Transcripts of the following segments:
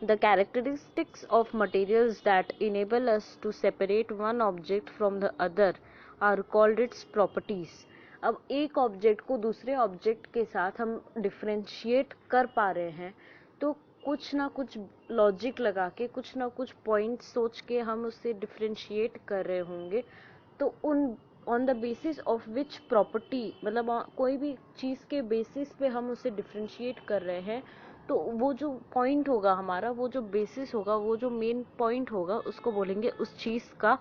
The characteristics of materials that enable us to separate one object from the other are called its properties. अब एक object को दूसरे object के साथ हम डिफ्रेंशिएट कर पा रहे हैं तो कुछ ना कुछ लॉजिक लगा के, कुछ ना कुछ पॉइंट सोच के हम उससे डिफ्रेंशिएट कर रहे होंगे। तो उन on the basis of which property, मतलब कोई भी चीज़ के बेसिस पे हम उसे डिफ्रेंशिएट कर रहे हैं, तो वो जो पॉइंट होगा हमारा, वो जो बेसिस होगा, वो जो मेन पॉइंट होगा, उसको बोलेंगे उस चीज़ का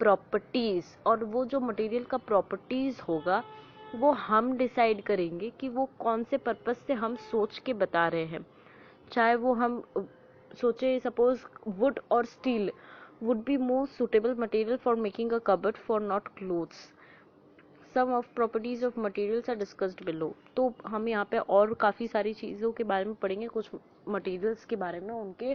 प्रॉपर्टीज़। और वो जो मटेरियल का प्रॉपर्टीज़ होगा वो हम डिसाइड करेंगे कि वो कौन से पर्पस से हम सोच के बता रहे हैं। चाहे वो हम सोचे, सपोज वुड और steel would be more suitable material for making a cupboard for not clothes. Some of properties of materials are discussed below. तो हम यहाँ पे और काफ़ी सारी चीज़ों के बारे में पढ़ेंगे, कुछ मटेरियल्स के बारे में, उनके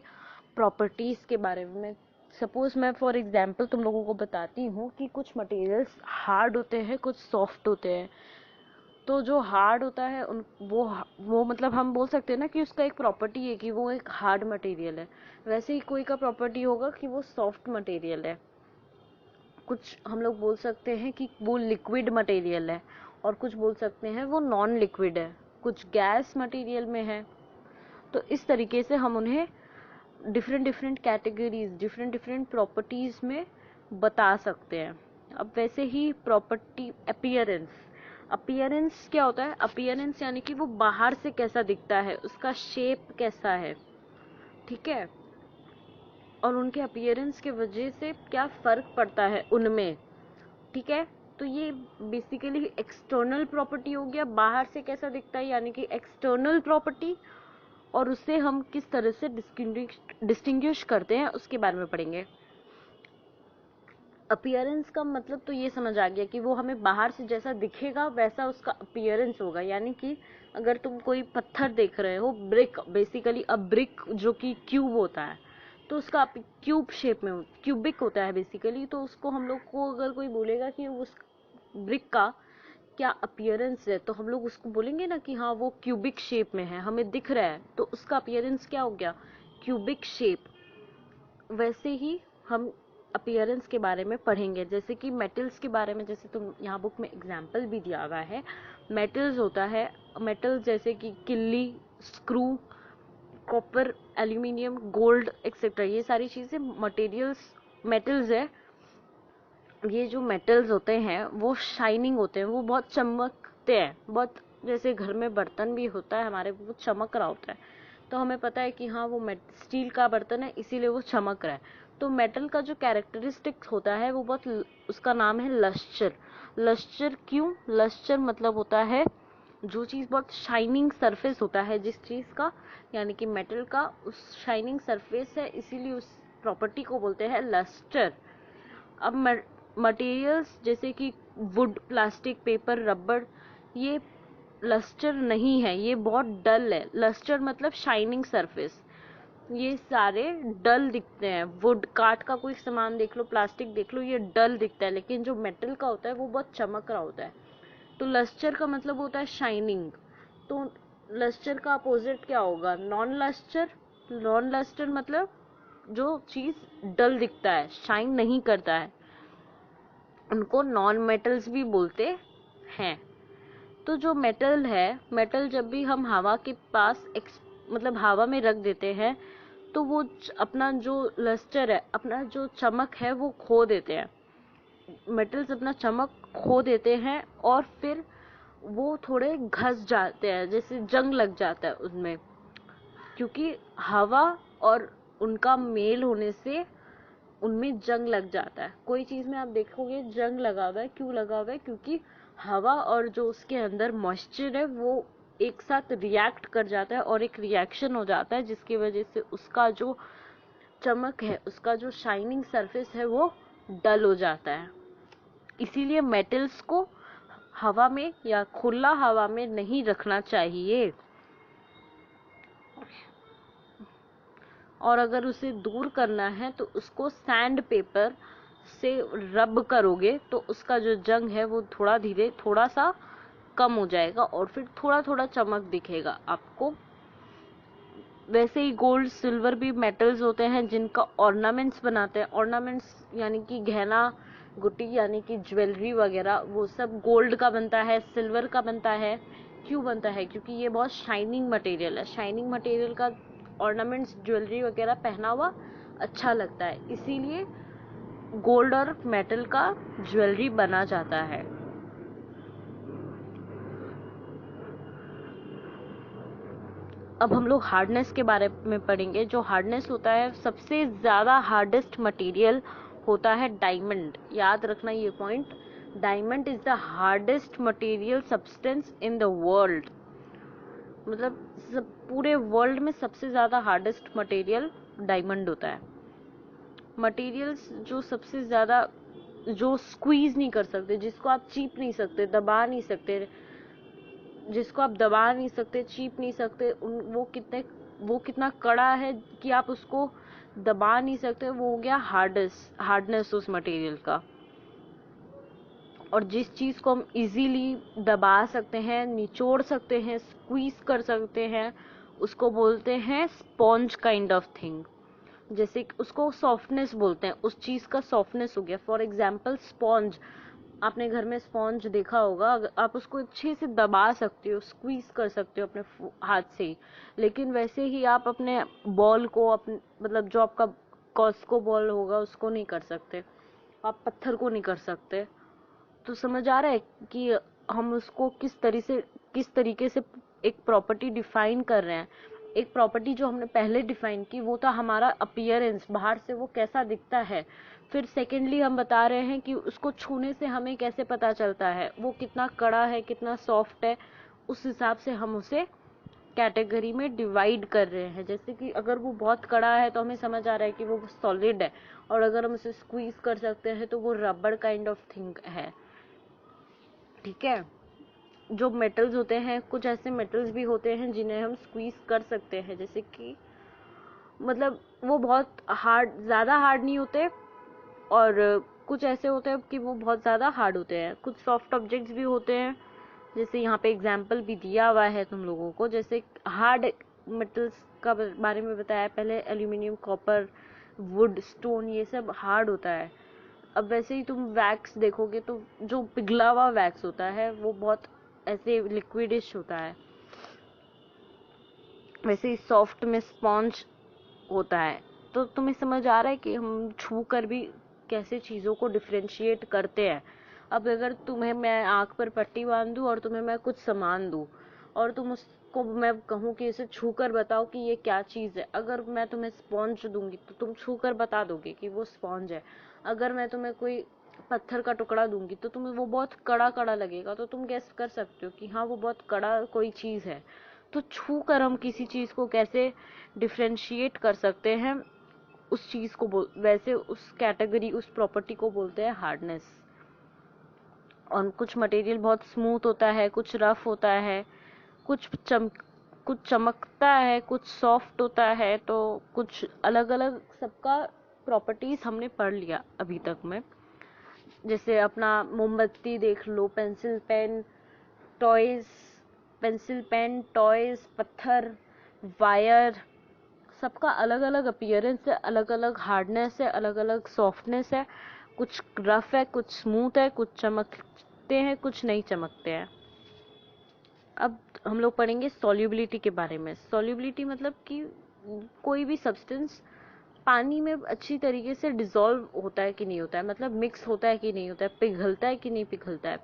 प्रॉपर्टीज़ के बारे में। सपोज मैं फॉर एग्जांपल तुम लोगों को बताती हूँ कि कुछ मटेरियल्स हार्ड होते हैं, कुछ सॉफ्ट होते हैं। तो जो हार्ड होता है वो मतलब हम बोल सकते हैं ना कि उसका एक प्रॉपर्टी है कि वो एक हार्ड मटेरियल है। वैसे ही कोई का प्रॉपर्टी होगा कि वो सॉफ्ट मटेरियल है। कुछ हम लोग बोल सकते हैं कि वो लिक्विड मटेरियल है, और कुछ बोल सकते हैं वो नॉन लिक्विड है, कुछ गैस मटेरियल में है। तो इस तरीके से हम उन्हें different different categories, different different properties में बता सकते हैं। अब वैसे ही प्रॉपर्टी अपीयरेंस, अपीयरेंस क्या होता है? अपीयरेंस यानी कि वो बाहर से कैसा दिखता है, उसका शेप कैसा है, ठीक है, और उनके अपीयरेंस के वजह से क्या फर्क पड़ता है उनमें, ठीक है। तो ये बेसिकली एक्सटर्नल प्रॉपर्टी हो गया, बाहर से कैसा दिखता है यानी कि एक्सटर्नल प्रॉपर्टी, और उससे हम किस तरह से डिस्टिंग्विश करते हैं उसके बारे में पढ़ेंगे। अपीयरेंस का मतलब तो ये समझ आ गया कि वो हमें बाहर से जैसा दिखेगा वैसा उसका अपीयरेंस होगा। यानी कि अगर तुम कोई पत्थर देख रहे हो, ब्रिक, बेसिकली अ ब्रिक जो कि क्यूब होता है, तो उसका क्यूब शेप में क्यूबिक होता है बेसिकली। तो उसको हम लोग को अगर कोई बोलेगा कि उस ब्रिक का क्या अपीयरेंस है, तो हम लोग उसको बोलेंगे ना कि हाँ वो क्यूबिक शेप में है, हमें दिख रहा है, तो उसका अपीयरेंस क्या हो गया? Cubic shape. वैसे ही हम अपीयरेंस के बारे में पढ़ेंगे, जैसे कि मेटल्स के बारे में। जैसे तुम यहाँ बुक में एग्जाम्पल भी दिया हुआ है, मेटल्स होता है, मेटल जैसे कि किल्ली, screw, copper, aluminium, gold etcetera, ये सारी चीज़ें मटेरियल्स, मेटल्स है। ये जो मेटल्स होते हैं वो शाइनिंग होते हैं, वो बहुत चमकते हैं, बहुत, जैसे घर में बर्तन भी होता है हमारे, वो चमक रहा होता है, तो हमें पता है कि हाँ वो स्टील का बर्तन है इसीलिए वो चमक रहा है। तो मेटल का जो कैरेक्टरिस्टिक्स होता है वो बहुत, उसका नाम है लस्टर। लस्टर क्यों? लस्टर मतलब होता है जो चीज़ बहुत शाइनिंग सरफेस होता है जिस चीज़ का, यानी कि मेटल का, उस शाइनिंग सरफेस है, इसीलिए उस प्रॉपर्टी को बोलते हैं लस्टर। अब मटेरियल्स जैसे कि वुड, प्लास्टिक, पेपर, रबर, ये लस्टर नहीं है, ये बहुत डल है। लस्टर मतलब शाइनिंग सरफेस, ये सारे डल दिखते हैं। वुड, काठ का कोई सामान देख लो, प्लास्टिक देख लो, ये डल दिखता है, लेकिन जो मेटल का होता है वो बहुत चमक रहा होता है। तो लस्टर का मतलब होता है शाइनिंग। तो लस्टर का अपोजिट क्या होगा? Non lustre. नॉन लस्टर मतलब जो चीज डल दिखता है, शाइन नहीं करता है, उनको नॉन मेटल्स भी बोलते हैं। तो जो मेटल है, मेटल जब भी हम हवा के पास मतलब हवा में रख देते हैं तो वो अपना जो लस्टर है, अपना जो चमक है वो खो देते हैं। मेटल्स अपना चमक खो देते हैं और फिर वो थोड़े घस जाते हैं, जैसे जंग लग जाता है उनमें, क्योंकि हवा और उनका मेल होने से उनमें जंग लग जाता है। कोई चीज में आप देखोगे जंग लगा हुआ है, क्यों लगा हुआ है? क्योंकि हवा और जो उसके अंदर मॉइस्चर है वो एक साथ रिएक्ट कर जाता है और एक रिएक्शन हो जाता है, जिसकी वजह से उसका जो चमक है, उसका जो शाइनिंग सरफेस है वो डल हो जाता है। इसीलिए मेटल्स को हवा में या खुला हवा में नहीं रखना चाहिए, और अगर उसे दूर करना है तो उसको सैंड पेपर से रब करोगे तो उसका जो जंग है वो थोड़ा सा कम हो जाएगा और फिर थोड़ा थोड़ा चमक दिखेगा आपको। वैसे ही गोल्ड सिल्वर भी मेटल्स होते हैं जिनका ऑर्नामेंट्स बनाते हैं। ऑर्नामेंट्स यानी कि गहना गुटी यानी कि ज्वेलरी वगैरह, वो सब गोल्ड का बनता है, सिल्वर का बनता है। क्यों बनता है? क्योंकि ये बहुत शाइनिंग मटेरियल है। शाइनिंग मटेरियल का ऑर्नामेंट्स ज्वेलरी वगैरह पहना हुआ अच्छा लगता है, इसीलिए गोल्ड और मेटल का ज्वेलरी बना जाता है। अब हम लोग हार्डनेस के बारे में पढ़ेंगे। जो हार्डनेस होता है, सबसे ज्यादा हार्डेस्ट मटेरियल होता है डायमंड। याद रखना ये point, diamond is the hardest material substance in the world. मतलब पूरे वर्ल्ड में सबसे ज्यादा हार्डेस्ट मटेरियल डायमंड होता है। मटेरियल्स जो सबसे ज्यादा, जो स्क्वीज नहीं कर सकते, जिसको आप चीप नहीं सकते, दबा नहीं सकते, जिसको आप दबा नहीं सकते, चीप नहीं सकते, वो कितना कड़ा है कि आप उसको दबा नहीं सकते, वो हो गया हार्डनेस उस मटेरियल का। और जिस चीज को हम इजीली दबा सकते हैं, निचोड़ सकते हैं, स्क्वीज कर सकते हैं, उसको बोलते हैं स्पॉन्ज काइंड ऑफ थिंग। जैसे उसको सॉफ्टनेस बोलते हैं, उस चीज का सॉफ्टनेस हो गया। फॉर एग्जाम्पल स्पॉन्ज, आपने घर में स्पॉन्ज देखा होगा, आप उसको अच्छे से दबा सकते हो, स्क्वीज कर सकते हो अपने हाथ से ही। लेकिन वैसे ही आप अपने बॉल को, अपने मतलब जो आपका कॉस्को बॉल होगा उसको नहीं कर सकते, आप पत्थर को नहीं कर सकते। तो समझ आ रहा है कि हम उसको किस तरीके से एक प्रॉपर्टी डिफाइन कर रहे हैं। एक प्रॉपर्टी जो हमने पहले डिफाइन की वो था हमारा अपीयरेंस, बाहर से वो कैसा दिखता है। फिर सेकेंडली हम बता रहे हैं कि उसको छूने से हमें कैसे पता चलता है वो कितना कड़ा है, कितना सॉफ्ट है। उस हिसाब से हम उसे कैटेगरी में डिवाइड कर रहे हैं। जैसे कि अगर वो बहुत कड़ा है तो हमें समझ आ रहा है कि वो सॉलिड है, और अगर हम उसे स्क्वीज कर सकते हैं तो वो रबड़ काइंड ऑफ थिंग है। ठीक है। जो मेटल्स होते हैं, कुछ ऐसे मेटल्स भी होते हैं जिन्हें हम स्क्वीज कर सकते हैं, जैसे कि मतलब वो बहुत हार्ड, ज्यादा हार्ड नहीं होते, और कुछ ऐसे होते हैं कि वो बहुत ज्यादा हार्ड होते हैं। कुछ सॉफ्ट ऑब्जेक्ट्स भी होते हैं, जैसे यहाँ पे एग्जाम्पल भी दिया हुआ है तुम लोगों को। जैसे हार्ड मेटल्स का बारे में बताया पहले, एल्यूमिनियम, कॉपर, वुड, स्टोन, ये सब हार्ड होता है। अब वैसे ही तुम वैक्स देखोगे तो जो पिघला हुआ वैक्स होता है वो बहुत ऐसे लिक्विडिश होता है। वैसे ही सॉफ्ट में स्पॉन्ज होता है। तो तुम्हें समझ आ रहा है कि हम छू कर भी कैसे चीजों को डिफरेंशिएट करते हैं। अब अगर तुम्हें मैं आंख पर पट्टी बांध दूं और तुम्हें मैं कुछ सामान दूं, और तुम उसको, मैं कहूँ कि इसे छू कर बताओ कि ये क्या चीज है, अगर मैं तुम्हें स्पॉन्ज दूंगी तो तुम छू कर बता दोगे कि वो स्पॉन्ज है। अगर मैं तुम्हें कोई पत्थर का टुकड़ा दूंगी तो तुम्हें वो बहुत कड़ा कड़ा लगेगा, तो तुम गेस कर सकते हो कि हाँ वो बहुत कड़ा कोई चीज है। तो छू कर हम किसी चीज को कैसे डिफरेंशिएट कर सकते हैं, उस चीज को वैसे उस कैटेगरी, उस प्रॉपर्टी को बोलते हैं हार्डनेस। और कुछ मटेरियल बहुत स्मूथ होता है, कुछ रफ होता है, कुछ चमकता है, कुछ सॉफ्ट होता है। तो कुछ अलग अलग सबका प्रॉपर्टीज हमने पढ़ लिया अभी तक में। जैसे अपना मोमबत्ती देख लो, pencil pen, toys, pencil pen, toys, पत्थर, वायर, सबका अलग अलग अपीयरेंस है, अलग अलग हार्डनेस है, अलग अलग सॉफ्टनेस है। कुछ रफ है, कुछ स्मूथ है, कुछ चमकते हैं, कुछ नहीं चमकते हैं। अब हम लोग पढ़ेंगे सॉल्युबिलिटी के बारे में। सॉल्युबिलिटी मतलब कि कोई भी सब्सटेंस पानी में अच्छी तरीके से डिसॉल्व होता है कि नहीं होता है, मतलब मिक्स होता है कि नहीं होता है, पिघलता है कि नहीं पिघलता है।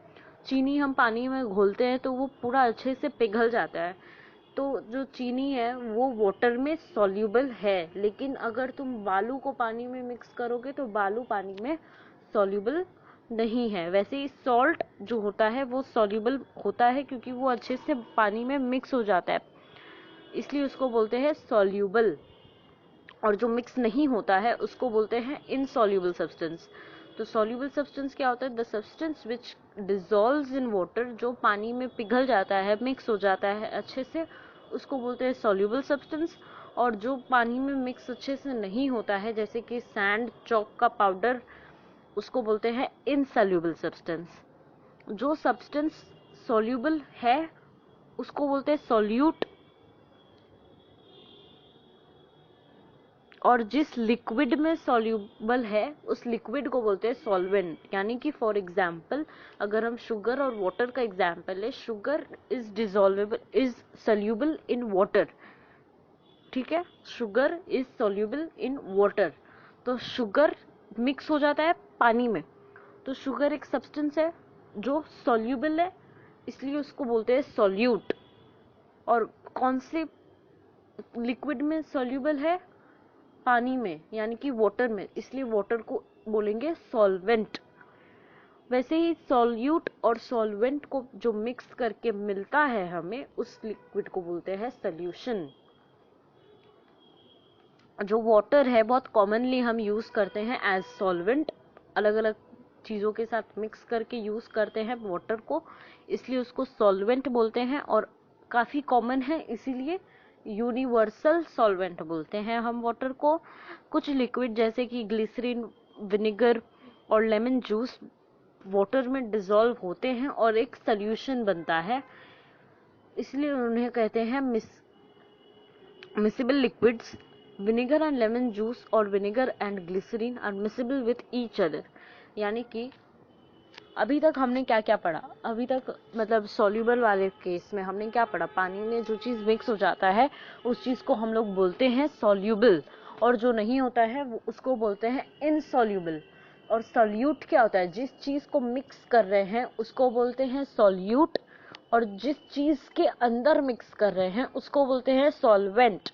चीनी हम पानी में घोलते हैं तो वो पूरा अच्छे से पिघल जाता है। तो जो चीनी है वो वाटर में सॉल्यूबल है, लेकिन अगर तुम बालू को पानी में मिक्स करोगे तो बालू पानी में सॉल्यूबल नहीं है। वैसे ही सॉल्ट जो होता है वो सॉल्यूबल होता है क्योंकि वो अच्छे से पानी में मिक्स हो जाता है, इसलिए उसको बोलते हैं सॉल्यूबल। और जो मिक्स नहीं होता है उसको बोलते हैं इनसॉल्यूबल सब्सटेंस। तो सॉल्यूबल सब्सटेंस क्या होता है? The substance which dissolves in water, जो पानी में पिघल जाता है, मिक्स हो जाता है अच्छे से, उसको बोलते हैं सॉल्यूबल सब्सटेंस। और जो पानी में मिक्स अच्छे से नहीं होता है, जैसे कि सैंड, चॉक का पाउडर, उसको बोलते हैं इनसॉल्यूबल सब्सटेंस। जो सब्सटेंस सॉल्यूबल है उसको बोलते हैं सॉल्यूट, और जिस लिक्विड में सॉल्यूबल है उस लिक्विड को बोलते हैं सॉल्वेंट। यानी कि फॉर एग्जाम्पल अगर हम शुगर और वाटर का एग्जाम्पल है, sugar is dissolvable, is soluble in water, ठीक है, sugar is soluble in water, तो शुगर मिक्स हो जाता है पानी में, तो शुगर एक सब्सटेंस है जो सोल्यूबल है, इसलिए उसको बोलते हैं सॉल्यूट। और कौन से लिक्विड में सोल्यूबल है? पानी में, यानी कि वाटर में, इसलिए वाटर को बोलेंगे सॉल्वेंट। वैसे ही सॉल्यूट और सॉल्वेंट को जो मिक्स करके मिलता है हमें, उस लिक्विड को बोलते हैं सॉल्यूशन। जो वाटर है बहुत कॉमनली हम यूज करते हैं एज सॉल्वेंट, अलग अलग चीजों के साथ मिक्स करके यूज करते हैं वाटर को, इसलिए उसको सॉल्वेंट बोलते हैं। और काफी कॉमन है इसीलिए यूनिवर्सल सॉल्वेंट बोलते हैं हम वाटर को। कुछ लिक्विड जैसे कि ग्लिसरीन, विनेगर और लेमन जूस वाटर में डिसॉल्व होते हैं और एक सॉल्यूशन बनता है, इसलिए उन्हें कहते हैं miscible liquids. Vinegar and lemon juice और vinegar and glycerine are miscible with each other. यानी कि अभी तक हमने क्या क्या पढ़ा, अभी तक मतलब सॉल्यूबल वाले केस में हमने क्या पढ़ा, पानी में जो चीज मिक्स हो जाता है उस चीज को हम लोग बोलते हैं सॉल्यूबल, और जो नहीं होता है वो उसको बोलते हैं इनसॉल्यूबल। और सॉल्यूट क्या होता है? जिस चीज को मिक्स कर रहे हैं उसको बोलते हैं सॉल्यूट, और जिस चीज के अंदर मिक्स कर रहे हैं उसको बोलते हैं सॉल्वेंट।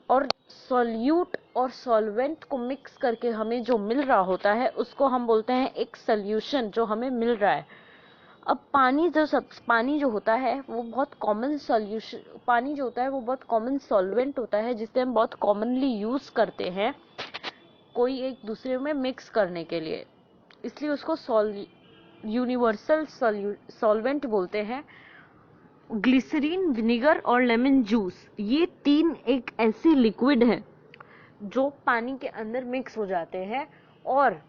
और सॉल्यूट और सॉल्वेंट को मिक्स करके हमें जो मिल रहा होता है उसको हम बोलते हैं एक सॉल्यूशन जो हमें मिल रहा है। अब पानी जो होता है वो बहुत कॉमन सॉल्यूशन, पानी जो होता है वो बहुत कॉमन सॉल्वेंट होता है जिसे हम बहुत कॉमनली यूज करते हैं कोई एक दूसरे में मिक्स करने के लिए, इसलिए उसको यूनिवर्सल सॉल्वेंट बोलते हैं। ग्लिसरीन, विनेगर और लेमन जूस, ये तीन एक ऐसी लिक्विड है जो पानी के अंदर मिक्स हो जाते हैं और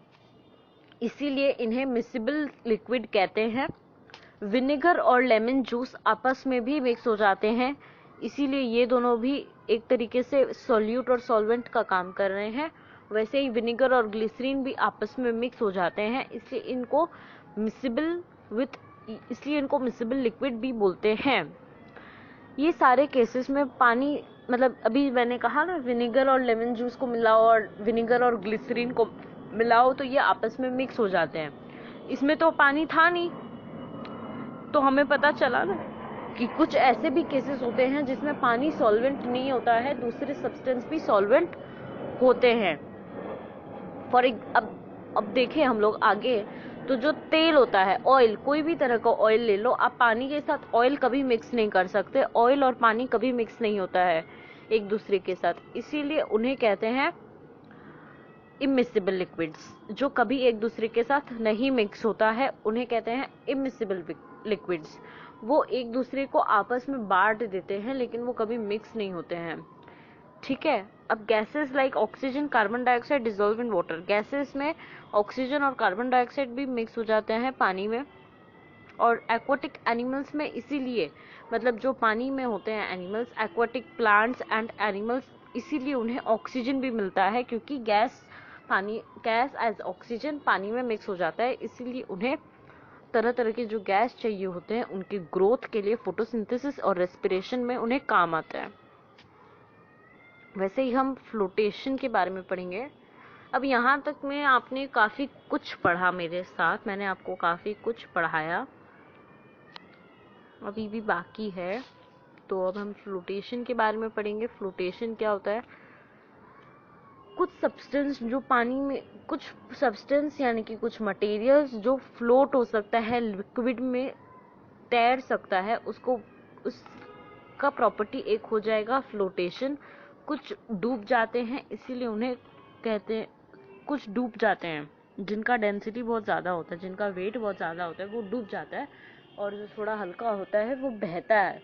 इसीलिए इन्हें मिसिबल लिक्विड कहते हैं। विनेगर और लेमन जूस आपस में भी मिक्स हो जाते हैं, इसीलिए ये दोनों भी एक तरीके से सॉल्यूट और सॉल्वेंट का काम कर रहे हैं। वैसे ही विनेगर और ग्लिसरीन भी आपस में मिक्स हो जाते हैं, इसलिए इनको मिसिबल लिक्विड भी बोलते हैं। ये सारे केसेस में पानी, मतलब अभी मैंने कहा ना विनेगर और लेमन जूस को मिलाओ और विनेगर और ग्लिसरीन को मिलाओ तो ये आपस में मिक्स हो जाते हैं। इसमें तो पानी था नहीं, तो हमें पता चला ना कि कुछ ऐसे भी केसेस होते हैं जिसमें पानी सॉल्वेंट नहीं होता है, दूसरे सब्सटेंस भी सॉल्वेंट होते हैं। अब देखें हम लोग आगे, तो जो तेल होता है, ऑयल, कोई भी तरह का ऑयल ले लो आप, पानी के साथ ऑयल कभी मिक्स नहीं कर सकते, ऑयल और पानी कभी मिक्स नहीं होता है एक दूसरे के साथ, इसीलिए उन्हें कहते हैं इमिसिबल लिक्विड्स। जो कभी एक दूसरे के साथ नहीं मिक्स होता है उन्हें कहते हैं इमिसिबल लिक्विड्स। वो एक दूसरे को आपस में बांट देते हैं लेकिन वो कभी मिक्स नहीं होते हैं, ठीक है। अब gases like oxygen, carbon dioxide dissolve in water, gases में ऑक्सीजन और कार्बन डाइऑक्साइड भी मिक्स हो जाते हैं पानी में। और एक्वाटिक एनिमल्स में इसीलिए, मतलब जो पानी में होते हैं animals, aquatic plants and animals, इसीलिए उन्हें ऑक्सीजन भी मिलता है क्योंकि गैस एज ऑक्सीजन पानी में मिक्स हो जाता है, इसीलिए उन्हें तरह तरह के जो गैस चाहिए होते हैं उनकी ग्रोथ के लिए, फोटोसिंथेसिस और रेस्पिरेशन में उन्हें काम आता है। वैसे ही हम फ्लोटेशन के बारे में पढ़ेंगे। अब यहाँ तक में आपने काफ़ी कुछ पढ़ा मेरे साथ, मैंने आपको काफ़ी कुछ पढ़ाया, अभी भी बाकी है, तो अब हम फ्लोटेशन के बारे में पढ़ेंगे। फ्लोटेशन क्या होता है? कुछ सब्सटेंस जो पानी में, कुछ सब्सटेंस यानी कि कुछ मटेरियल्स जो फ्लोट हो सकता है, लिक्विड में तैर सकता है, उसका प्रॉपर्टी एक हो जाएगा फ्लोटेशन। कुछ डूब जाते हैं, इसीलिए उन्हें कहते हैं, कुछ डूब जाते हैं जिनका डेंसिटी बहुत ज़्यादा होता है, जिनका वेट बहुत ज़्यादा होता है, वो डूब जाता है, और जो थोड़ा हल्का होता है वो बहता है,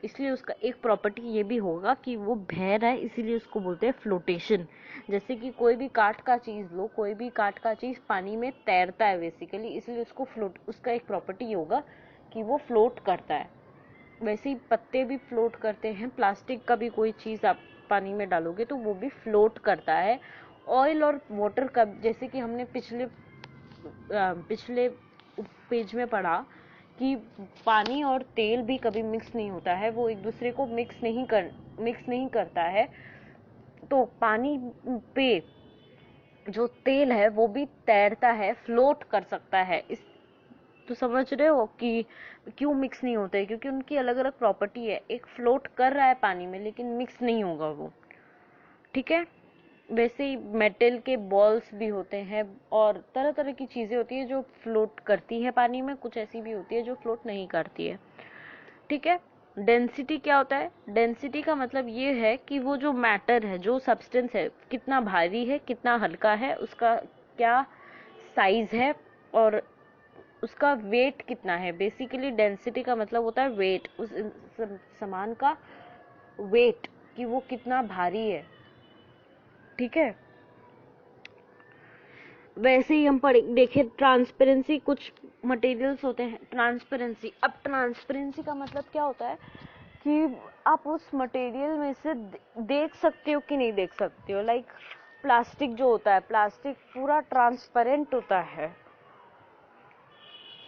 इसलिए उसका एक प्रॉपर्टी ये भी होगा कि वो बह रहा है, इसीलिए उसको बोलते हैं फ्लोटेशन। जैसे कि कोई भी काठ का चीज़ लो, कोई भी काठ का चीज़ पानी में तैरता है बेसिकली, इसलिए उसका एक प्रॉपर्टी होगा कि वो फ्लोट करता है। वैसे ही पत्ते भी फ्लोट करते हैं, प्लास्टिक का भी कोई चीज़ आप पानी में डालोगे तो वो भी फ्लोट करता है। ऑयल और वाटर का, जैसे कि हमने पिछले पेज में पढ़ा कि पानी और तेल भी कभी मिक्स नहीं होता है, वो एक दूसरे को मिक्स नहीं करता है। तो पानी पे जो तेल है वो भी तैरता है, फ्लोट कर सकता है। इस तो समझ रहे हो कि क्यों मिक्स नहीं होते, क्योंकि उनकी अलग अलग प्रॉपर्टी है। एक फ्लोट कर रहा है पानी में लेकिन मिक्स नहीं होगा वो, ठीक है। वैसे ही मेटल के बॉल्स भी होते हैं और तरह तरह की चीजें होती है जो फ्लोट करती है पानी में, कुछ ऐसी भी होती है जो फ्लोट नहीं करती है, ठीक है। डेंसिटी क्या होता है? डेंसिटी का मतलब ये है कि वो जो मैटर है, जो सब्सटेंस है, कितना भारी है, कितना हल्का है, उसका क्या साइज है और उसका वेट कितना है। बेसिकली डेंसिटी का मतलब होता है वेट, उस सामान का वेट, कि वो कितना भारी है, ठीक है। वैसे ही हम देखें ट्रांसपेरेंसी, कुछ मटेरियल्स होते हैं ट्रांसपेरेंसी। अब ट्रांसपेरेंसी का मतलब क्या होता है कि आप उस मटेरियल में से देख सकते हो कि नहीं देख सकते हो। लाइक प्लास्टिक जो होता है, प्लास्टिक पूरा ट्रांसपेरेंट होता है,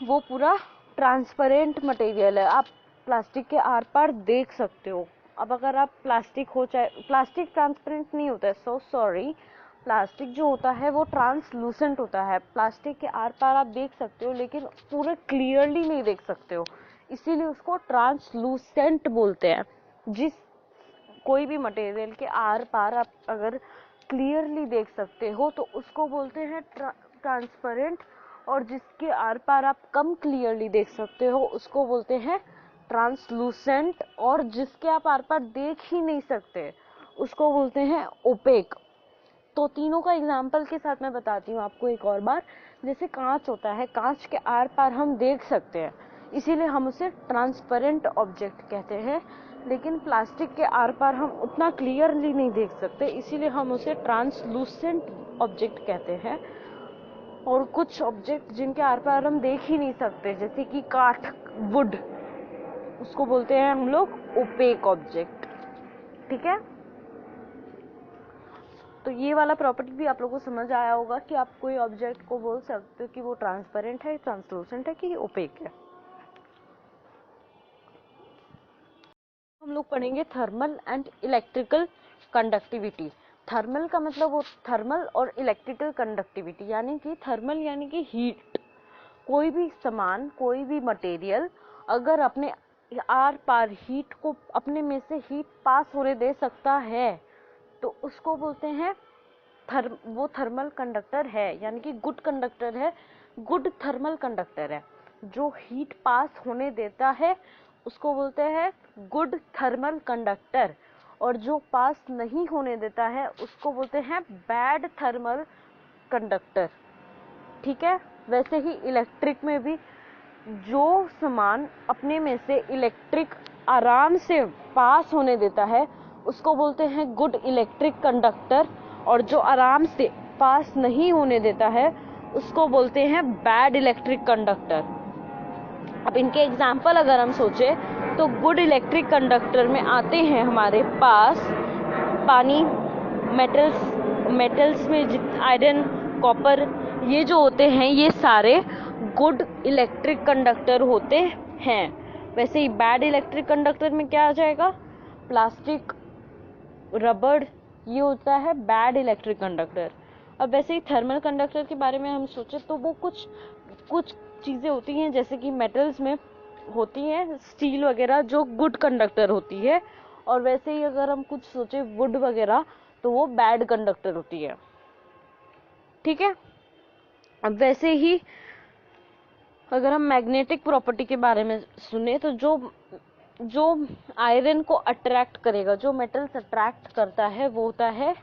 वो पूरा ट्रांसपेरेंट मटेरियल है, आप प्लास्टिक के आर पार देख सकते हो। अब अगर आप प्लास्टिक ट्रांसपेरेंट नहीं होता है, सो सॉरी। प्लास्टिक जो होता है वो ट्रांसलूसेंट होता है, प्लास्टिक के आर पार आप देख सकते हो लेकिन पूरे क्लियरली नहीं देख सकते हो, इसीलिए उसको ट्रांसलूसेंट बोलते हैं। जिस कोई भी मटेरियल के आर पार आप अगर क्लियरली देख सकते हो तो उसको बोलते हैं ट्रांसपेरेंट, और जिसके आर पार आप कम क्लियरली देख सकते हो उसको बोलते हैं ट्रांसलूसेंट, और जिसके आप आर पार देख ही नहीं सकते उसको बोलते हैं ओपेक। तो तीनों का एग्जांपल के साथ मैं बताती हूँ आपको एक और बार। जैसे कांच होता है, कांच के आर पार हम देख सकते हैं, इसीलिए हम उसे ट्रांसपेरेंट ऑब्जेक्ट कहते हैं। लेकिन प्लास्टिक के आर पार हम उतना क्लियरली नहीं देख सकते, इसीलिए हम उसे ट्रांसलूसेंट ऑब्जेक्ट कहते हैं। और कुछ ऑब्जेक्ट जिनके आर पार हम देख ही नहीं सकते, जैसे कि काठ, वुड, उसको बोलते हैं हम लोग ओपेक ऑब्जेक्ट, ठीक है। तो ये वाला प्रॉपर्टी भी आप लोगों को समझ आया होगा कि आप कोई ऑब्जेक्ट को बोल सकते हो कि वो ट्रांसपेरेंट है, ट्रांसलूसेंट है कि ओपेक है। हम लोग पढ़ेंगे thermal and electrical conductivity. Thermal का मतलब वो थर्मल और इलेक्ट्रिकल कंडक्टिविटी, यानी कि थर्मल यानी कि हीट। कोई भी सामान, कोई भी मटेरियल अगर अपने आर पार हीट को, अपने में से हीट पास होने दे सकता है तो उसको बोलते हैं वो थर्मल कंडक्टर है, यानी कि गुड कंडक्टर है, गुड थर्मल कंडक्टर है। जो हीट पास होने देता है उसको बोलते हैं गुड थर्मल कंडक्टर, और जो पास नहीं होने देता है उसको बोलते हैं बैड थर्मल कंडक्टर, ठीक है। वैसे ही इलेक्ट्रिक में भी जो सामान अपने में से इलेक्ट्रिक आराम से पास होने देता है उसको बोलते हैं गुड इलेक्ट्रिक कंडक्टर, और जो आराम से पास नहीं होने देता है उसको बोलते हैं बैड इलेक्ट्रिक कंडक्टर। अब इनके एग्जाम्पल अगर हम सोचे तो गुड इलेक्ट्रिक कंडक्टर में आते हैं हमारे पास पानी, मेटल्स में आयरन, कॉपर, ये जो होते हैं ये सारे गुड इलेक्ट्रिक कंडक्टर होते हैं। वैसे ही बैड इलेक्ट्रिक कंडक्टर में क्या आ जाएगा? प्लास्टिक, रबड़, ये होता है बैड इलेक्ट्रिक कंडक्टर। अब वैसे ही थर्मल कंडक्टर के बारे में हम सोचे तो वो कुछ चीजें होती हैं, जैसे कि मेटल्स में होती हैं स्टील वगैरह जो गुड कंडक्टर होती है, और वैसे ही अगर हम कुछ सोचे वुड वगैरह तो वो बैड कंडक्टर होती है, ठीक है। अब वैसे ही अगर हम मैग्नेटिक प्रॉपर्टी के बारे में सुने तो जो आयरन को अट्रैक्ट करेगा, जो मेटल्स अट्रैक्ट करता है वो होता है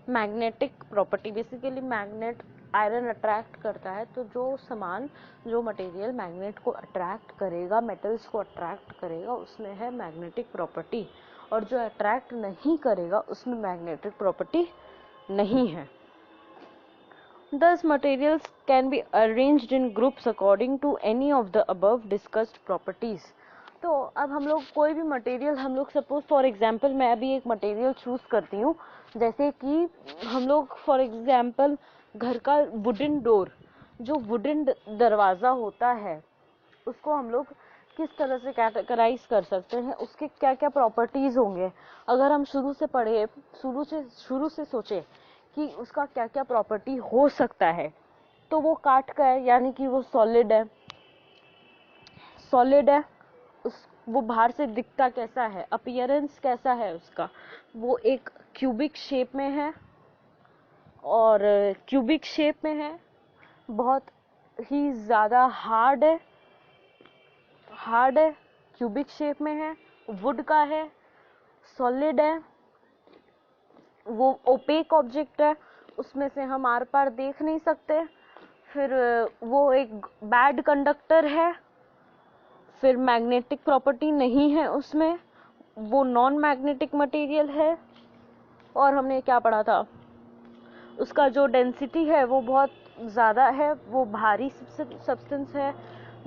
magnetic property. Basically magnet iron attract करता है, तो जो मटेरियल मैग्नेट को अट्रैक्ट करेगा, मेटल्स को अट्रैक्ट करेगा, उसमें है मैग्नेटिक प्रॉपर्टी, और जो अट्रैक्ट नहीं करेगा उसमें मैग्नेटिक प्रॉपर्टी नहीं है। Thus, materials can be arranged in groups according to any of the above discussed properties. तो अब हम लोग कोई भी मटेरियल, हम लोग सपोज फॉर एग्जांपल मैं अभी एक मटेरियल चूज करती हूँ, जैसे कि हम लोग फॉर एग्जांपल घर का वुडन डोर, जो वुडन दरवाज़ा होता है, उसको हम लोग किस तरह से कैटेगराइज कर सकते हैं, उसके क्या क्या प्रॉपर्टीज होंगे। अगर हम शुरू से पढ़े, शुरू से सोचे कि उसका क्या क्या प्रॉपर्टी हो सकता है, तो वो काठ का है, यानी कि वो सॉलिड है। सॉलिड है, वो बाहर से दिखता कैसा है, अपीयरेंस कैसा है उसका, वो एक क्यूबिक शेप में है, और क्यूबिक शेप में है, बहुत ही ज़्यादा हार्ड है, क्यूबिक शेप में है, वुड का है, सॉलिड है, वो ओपेक ऑब्जेक्ट है, उसमें से हम आर पार देख नहीं सकते। फिर वो एक बैड कंडक्टर है, फिर मैग्नेटिक प्रॉपर्टी नहीं है उसमें, वो नॉन मैग्नेटिक मटेरियल है। और हमने क्या पढ़ा था, उसका जो डेंसिटी है वो बहुत ज़्यादा है, वो भारी सब्सटेंस है,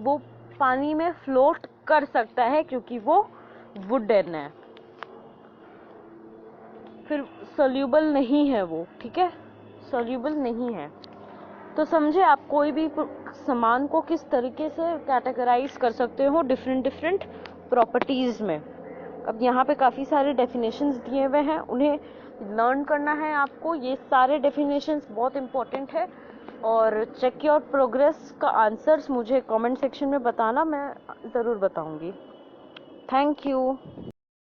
वो पानी में फ्लोट कर सकता है क्योंकि वो वुडन है। फिर सोल्यूबल नहीं है वो, ठीक है, सोल्यूबल नहीं है। तो समझे आप कोई भी सामान को किस तरीके से कैटेगराइज कर सकते हो डिफरेंट डिफरेंट प्रॉपर्टीज में। अब यहाँ पे काफ़ी सारे डेफिनेशंस दिए हुए हैं, उन्हें लर्न करना है आपको। ये सारे डेफिनेशंस बहुत इंपॉर्टेंट है। और चेक योर प्रोग्रेस का आंसर्स मुझे कमेंट सेक्शन में बताना, मैं ज़रूर बताऊंगी। Thank you.